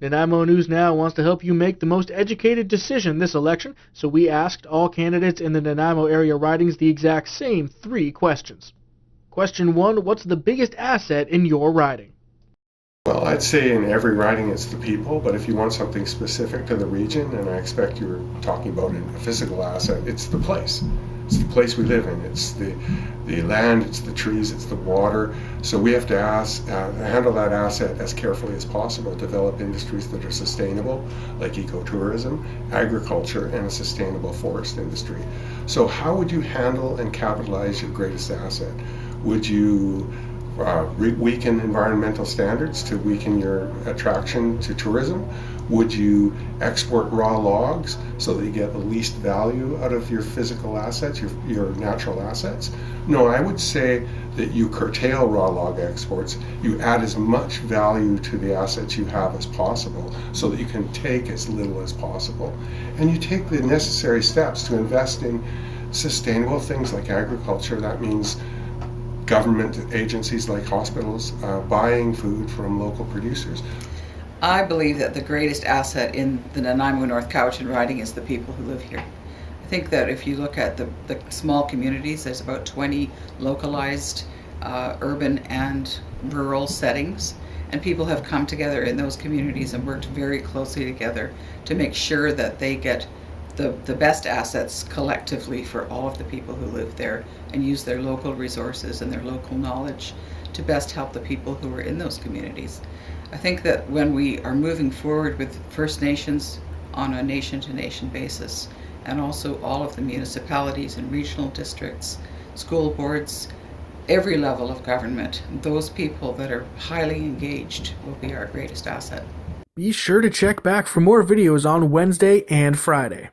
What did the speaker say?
Nanaimo News Now wants to help you make the most educated decision this election, so we asked all candidates in the Nanaimo area ridings the exact same 3 questions. Question 1, what's the biggest asset in your riding? Well, I'd say in every riding it's the people, but if you want something specific to the region, and I expect you were talking about a physical asset, it's the place. It's the place we live in. It's the land, it's the trees, it's the water. So we have to handle that asset as carefully as possible, develop industries that are sustainable, like ecotourism, agriculture, and a sustainable forest industry. So how would you handle and capitalize your greatest asset? Would you weaken environmental standards to weaken your attraction to tourism? Would you export raw logs so that you get the least value out of your physical assets, your natural assets? No, I would say that you curtail raw log exports. You add as much value to the assets you have as possible so that you can take as little as possible. And you take the necessary steps to invest in sustainable things like agriculture. That means government agencies like hospitals buying food from local producers. I believe that the greatest asset in the Nanaimo North-Cowichan riding is the people who live here. I think that if you look at the small communities, there's about 20 localized urban and rural settings, and people have come together in those communities and worked very closely together to make sure that they get the best assets collectively for all of the people who live there and use their local resources and their local knowledge to best help the people who are in those communities. I think that when we are moving forward with First Nations on a nation-to-nation basis, and also all of the municipalities and regional districts, school boards, every level of government, those people that are highly engaged will be our greatest asset. Be sure to check back for more videos on Wednesday and Friday.